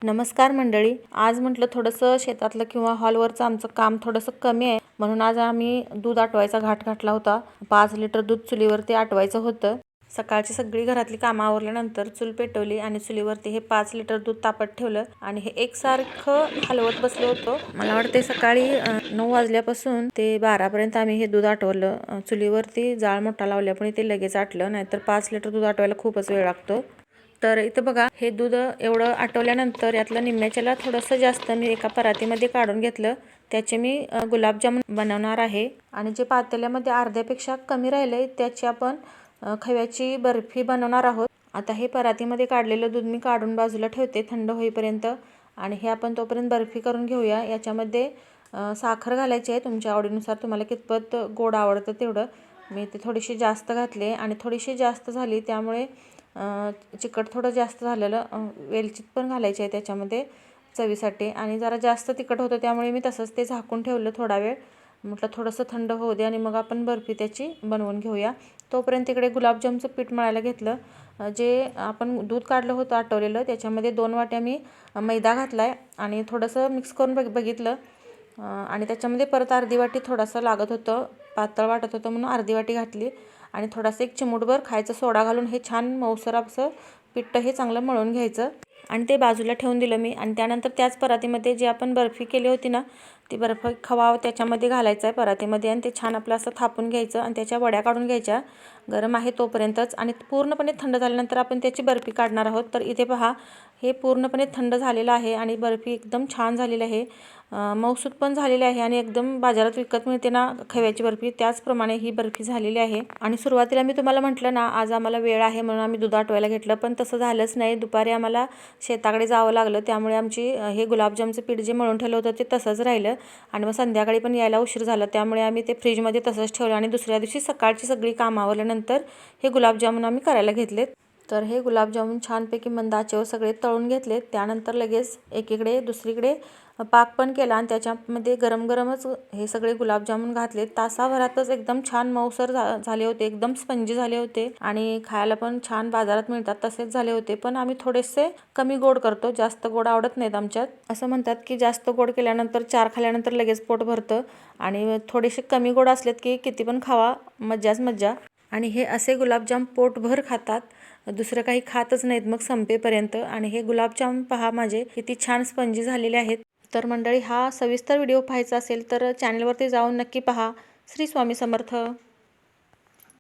नमस्कार मंडळी, आज म्हटलं थोडंसं शेतातलं किंवा हॉलवरचं आमचं काम थोडंसं कमी आहे, म्हणून आज आम्ही दूध आटवायचा घाट घातला होता। 5 लिटर दूध चुलीवरती आटवायचं होतं। सकाळची सगळी घरातली कामं आवरल्यानंतर चूल पेटवली आणि चुलीवरती हे 5 लिटर दूध तापत ठेवलं आणि हे एकसारखं हलवत बसलो होतो। मला वाटते सकाळी 9 वाजल्यापासून ते 12 पर्यंत आम्ही हे दूध आटवलं। चुलीवरती जाळ मोठा लावल्यामुळे ते लगेच आटलं, नाहीतर 5 लिटर दूध आटवायला खूपच वेळ लागतो। तर इथे बघा, हे दूध एवढं आटवल्यानंतर यातलं निम्म्याच्याला थोडंसं जास्त मी एका परातीमध्ये काढून घेतलं। त्याचे मी गुलाबजामुन बनवणार आहे आणि जे पातेल्यामध्ये अर्ध्यापेक्षा कमी राहिलंय त्याची आपण खव्याची बर्फी बनवणार आहोत। आता हे परातीमध्ये काढलेलं दूध मी काढून बाजूला ठेवते थंड होईपर्यंत आणि हे आपण तोपर्यंत बर्फी करून घेऊया। याच्यामध्ये साखर घालायची आहे, तुमच्या आवडीनुसार तुम्हाला कितपत गोड आवडतं तेवढं। मी ते थोडीशी जास्त घातले आणि थोडीशी जास्त झाली त्यामुळे चिकट थोडं जास्त झालेलं। वेलची पण घालायची आहे त्याच्यामध्ये चवीसाठी आणि जरा जास्त तिखट होतं त्यामुळे मी तसंच ते झाकून ठेवलं थोडा वेळ। म्हटलं थोडंसं थंड होऊ दे आणि मग आपण बर्फी त्याची बनवून घेऊया। तोपर्यंत इकडे गुलाबजामचं पीठ मळायला घेतलं। जे आपण दूध काढलं होतं आटवलेलं त्याच्यामध्ये 2 वाट्या मी मैदा घातलाय आणि थोडंसं मिक्स करून बघितलं आणि त्याच्यामध्ये परत अर्धी वाटी थोडंसं लागत होतं, पातळ वाटत होतं म्हणून अर्धी वाटी घातली आणि थोडासा एक चिमूटभर खायचा सोडा घालून हे छान मऊसर असं पिठं हे चांगलं मळून घ्यायचं आणि ते बाजूला ठेवून दिलं मी। आणि त्यानंतर त्याच परातीमध्ये जे आपण बर्फी केली होती ना, ती बर्फी खवा त्याच्यामध्ये घालायचा आहे परातीमध्ये आणि ते छान आपलं असं थापून घ्यायचं आणि त्याच्या वड्या काढून घ्यायच्या गरम आहे तोपर्यंतच। आणि पूर्णपणे थंड झाल्यानंतर आपण त्याची बर्फी काढणार आहोत। तर इथे पहा, हे पूर्णपणे थंड झालेलं आहे आणि बर्फी एकदम छान झालेली आहे, मऊसूत पण झालेली आहे आणि एकदम बाजारात विकत मिळते ना खव्याची बर्फी, त्याचप्रमाणे ही बर्फी झालेली आहे। आणि सुरुवातीला मी तुम्हाला म्हटलं ना, आज आम्हाला वेळ आहे म्हणून आम्ही दूध आटवायला घेतलं, पण तसं झालंच नाही। दुपारी आम्हाला शेताकडे जावं लागलं त्यामुळे आमची हे गुलाबजामचं पीठ जे मळून ठेवलं होतं ते तसंच राहिलं आणि मग संध्याकाळी पण यायला उशीर झाला त्यामुळे आम्ही ते फ्रीजमध्ये तसंच ठेवलं आणि दुसऱ्या दिवशी सकाळची सगळी कामं आवरल्यानंतर हे गुलाबजामुन आम्ही करायला घेतलेत। तर हे गुलाबजामुन छानपैकी मंद आचेवर सगळे तळून घेतलेत। त्यानंतर लगेच एकीकडे दुसरीकडे पाक पण केला आणि त्याच्यामध्ये गरम गरमच हे सगळे गुलाबजामुन घातले। तासाभरातच एकदम छान मऊसर झाले होते, एकदम स्पंजी झाले होते आणि खायला पण छान बाजारात मिळतात तसेच झाले होते। पण आम्ही थोडेसे कमी गोड करतो, जास्त गोड आवडत नाहीत आमच्यात। असं म्हणतात की जास्त गोड केल्यानंतर 4 खाल्ल्यानंतर लगेच पोट भरतं आणि थोडेसे कमी गोड असलेत की किती पण खावा, मज्जाच मज्जा। आणि हे असे गुलाबजाम पोटभर खातात, दुसरं काही खातच नाहीत मग संपेपर्यंत। आणि हे गुलाबजाम पहा माझे किती छान स्पंजी झालेले आहेत। तर मंडळी, हा सविस्तर व्हिडिओ पाहायचा असेल तर चॅनलवरती जाऊन नक्की पहा। श्री स्वामी समर्थ।